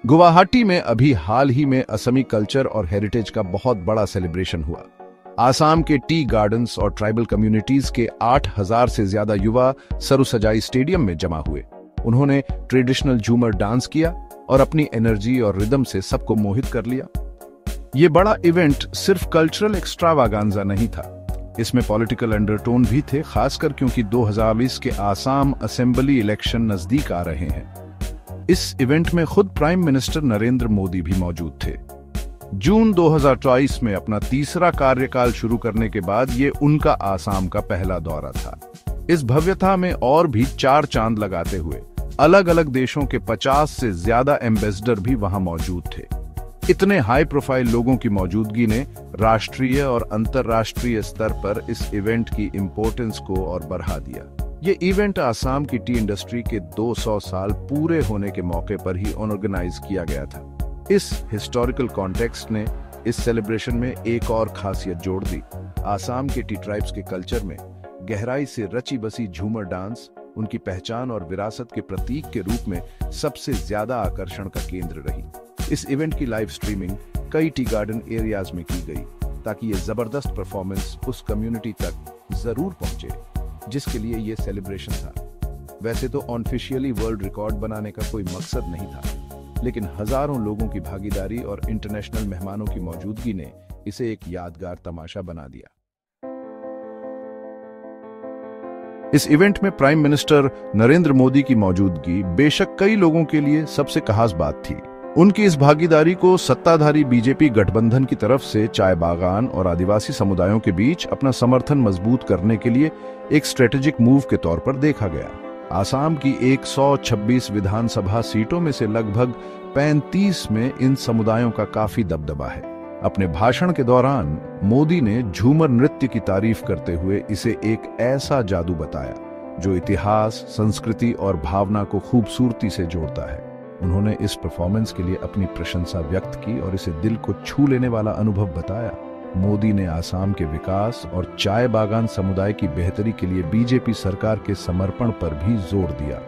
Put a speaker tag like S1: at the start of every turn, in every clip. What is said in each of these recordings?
S1: गुवाहाटी में अभी हाल ही में असमी कल्चर और हेरिटेज का बहुत बड़ा सेलिब्रेशन हुआ। आसाम के टी गार्डन्स और ट्राइबल कम्युनिटीज के 8,000 से ज्यादा युवा सरुसजाई स्टेडियम में जमा हुए। उन्होंने ट्रेडिशनल झूमर डांस किया और अपनी एनर्जी और रिदम से सबको मोहित कर लिया। ये बड़ा इवेंट सिर्फ कल्चरल एक्स्ट्रावागांजा नहीं था, इसमें पॉलिटिकल अंडरटोन भी थे, खासकर क्योंकि 2020 के आसाम असेंबली इलेक्शन नजदीक आ रहे हैं। इस इवेंट में खुद प्राइम मिनिस्टर नरेंद्र मोदी भी मौजूद थे। जून 2024 में अपना तीसरा कार्यकाल शुरू करने के बाद ये उनका आसाम का पहला दौरा था। इस भव्यता में और भी 4 चांद लगाते हुए अलग अलग देशों के 50 से ज्यादा एम्बेसडर भी वहां मौजूद थे। इतने हाई प्रोफाइल लोगों की मौजूदगी ने राष्ट्रीय और अंतर्राष्ट्रीय स्तर पर इस इवेंट की इंपॉर्टेंस को और बढ़ा दिया। ये इवेंट आसाम की टी इंडस्ट्री के 200 साल पूरे होने के मौके पर ही ऑर्गेनाइज किया गया था। इस हिस्टोरिकल कॉन्टेक्स्ट ने इस सेलिब्रेशन में एक और खासियत जोड़ दी। आसाम के टी ट्राइब्स के कल्चर में गहराई से रची बसी झूमर डांस उनकी पहचान और विरासत के प्रतीक के रूप में सबसे ज्यादा आकर्षण का केंद्र रही। इस इवेंट की लाइव स्ट्रीमिंग कई टी गार्डन एरियाज में की गई ताकि ये जबरदस्त परफॉर्मेंस उस कम्युनिटी तक जरूर पहुंचे जिसके लिए ये सेलिब्रेशन था। वैसे तो ऑफिशियली वर्ल्ड रिकॉर्ड बनाने का कोई मकसद नहीं था, लेकिन हजारों लोगों की भागीदारी और इंटरनेशनल मेहमानों की मौजूदगी ने इसे एक यादगार तमाशा बना दिया। इस इवेंट में प्राइम मिनिस्टर नरेंद्र मोदी की मौजूदगी बेशक कई लोगों के लिए सबसे खास बात थी। उनकी इस भागीदारी को सत्ताधारी बीजेपी गठबंधन की तरफ से चाय बागान और आदिवासी समुदायों के बीच अपना समर्थन मजबूत करने के लिए एक स्ट्रेटेजिक मूव के तौर पर देखा गया। आसाम की 126 विधानसभा सीटों में से लगभग 35 में इन समुदायों का काफी दबदबा है। अपने भाषण के दौरान मोदी ने झूमर नृत्य की तारीफ करते हुए इसे एक ऐसा जादू बताया जो इतिहास, संस्कृति और भावना को खूबसूरती से जोड़ता है। उन्होंने इस परफॉर्मेंस के लिए अपनी प्रशंसा व्यक्त की और इसे दिल को छू लेने वाला अनुभव बताया। मोदी ने आसाम के विकास और चाय बागान समुदाय की बेहतरी के लिए बीजेपी सरकार के समर्पण पर भी जोर दिया।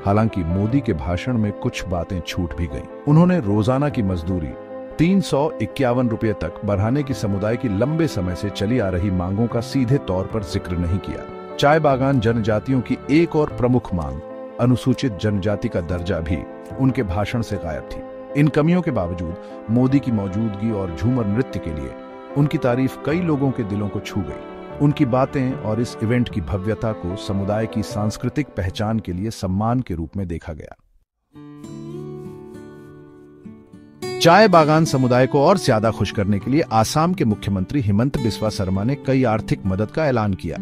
S1: हालांकि मोदी के भाषण में कुछ बातें छूट भी गईं। उन्होंने रोजाना की मजदूरी 351 रुपये तक बढ़ाने की समुदाय की लंबे समय से चली आ रही मांगों का सीधे तौर पर जिक्र नहीं किया। चाय बागान जनजातियों की एक और प्रमुख मांग, अनुसूचित जनजाति का दर्जा, भी उनके भाषण से गायब थी। इन कमियों के बावजूद मोदी की मौजूदगी और झूमर नृत्य के लिए उनकी तारीफ कई लोगों के दिलों को छू गई। उनकी बातें और इस इवेंट की भव्यता को समुदाय की सांस्कृतिक पहचान के लिए सम्मान के रूप में देखा गया। चाय बागान समुदाय को और ज्यादा खुश करने के लिए आसाम के मुख्यमंत्री हिमंत बिस्वा शर्मा ने कई आर्थिक मदद का ऐलान किया।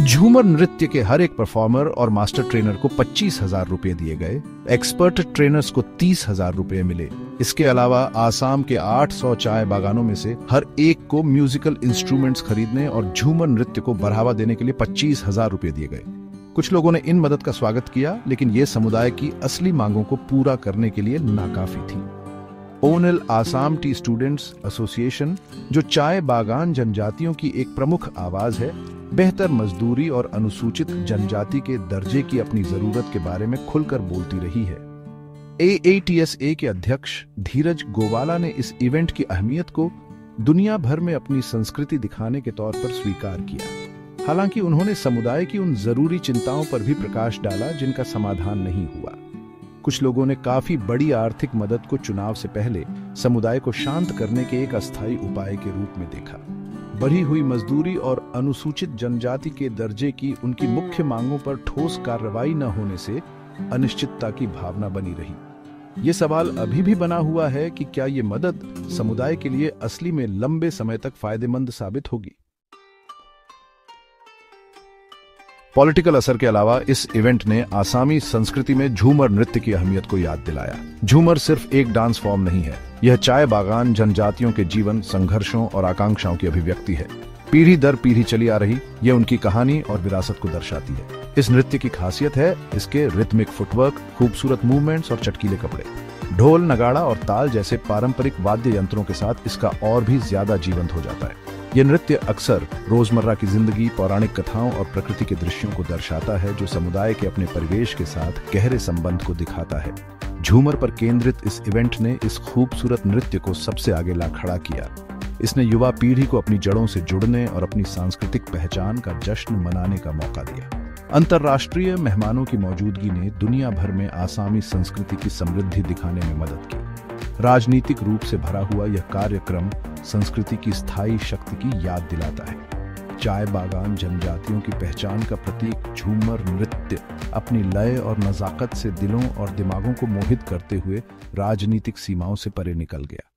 S1: झूमर नृत्य के हर एक परफॉर्मर और मास्टर ट्रेनर को 25,000 रुपए दिए गए। एक्सपर्ट ट्रेनर्स को 30,000 रुपए मिले। इसके अलावा आसाम के 800 चाय बागानों में से हर एक को म्यूजिकल इंस्ट्रूमेंट्स खरीदने और झूमर नृत्य को बढ़ावा देने के लिए 25,000 रुपए दिए गए। कुछ लोगों ने इन मदद का स्वागत किया, लेकिन ये समुदाय की असली मांगों को पूरा करने के लिए नाकाफी थी। ओनल आसाम टी स्टूडेंट्स एसोसिएशन, जो चाय बागान जनजातियों की एक प्रमुख आवाज है, बेहतर मजदूरी और अनुसूचित जनजाति के दर्जे की अपनी जरूरत के बारे में खुलकर बोलती रही है। AATSA के अध्यक्ष धीरज गोवाला ने इस इवेंट की अहमियत को दुनिया भर में अपनी संस्कृति दिखाने के तौर पर स्वीकार किया। हालांकि उन्होंने समुदाय की उन जरूरी चिंताओं पर भी प्रकाश डाला जिनका समाधान नहीं हुआ। कुछ लोगों ने काफी बड़ी आर्थिक मदद को चुनाव से पहले समुदाय को शांत करने के एक अस्थायी उपाय के रूप में देखा। बढ़ी हुई मजदूरी और अनुसूचित जनजाति के दर्जे की उनकी मुख्य मांगों पर ठोस कार्रवाई न होने से अनिश्चितता की भावना बनी रही। ये सवाल अभी भी बना हुआ है कि क्या ये मदद समुदाय के लिए असली में लंबे समय तक फायदेमंद साबित होगी। पॉलिटिकल असर के अलावा इस इवेंट ने आसामी संस्कृति में झूमर नृत्य की अहमियत को याद दिलाया। झूमर सिर्फ एक डांस फॉर्म नहीं है, यह चाय बागान जनजातियों के जीवन, संघर्षों और आकांक्षाओं की अभिव्यक्ति है। पीढ़ी दर पीढ़ी चली आ रही यह उनकी कहानी और विरासत को दर्शाती है। इस नृत्य की खासियत है इसके रिथमिक फुटवर्क, खूबसूरत मूवमेंट्स और चटकीले कपड़े। ढोल, नगाड़ा और ताल जैसे पारंपरिक वाद्य यंत्रों के साथ इसका और भी ज्यादा जीवंत हो जाता है। यह नृत्य अक्सर रोजमर्रा की जिंदगी, पौराणिक कथाओं और प्रकृति के दृश्यों को दर्शाता है, जो समुदाय के अपने परिवेश के साथ गहरे संबंध को दिखाता है। झूमर पर केंद्रित इस इवेंट ने इस खूबसूरत नृत्य को सबसे आगे ला खड़ा किया। इसने युवा पीढ़ी को अपनी जड़ों से जुड़ने और अपनी सांस्कृतिक पहचान का जश्न मनाने का मौका दिया। अंतर्राष्ट्रीय मेहमानों की मौजूदगी ने दुनिया भर में आसामी संस्कृति की समृद्धि दिखाने में मदद की। राजनीतिक रूप से भरा हुआ यह कार्यक्रम संस्कृति की स्थायी शक्ति की याद दिलाता है। चाय बागान जनजातियों की पहचान का प्रतीक झूमर नृत्य अपनी लय और नजाकत से दिलों और दिमागों को मोहित करते हुए राजनीतिक सीमाओं से परे निकल गया।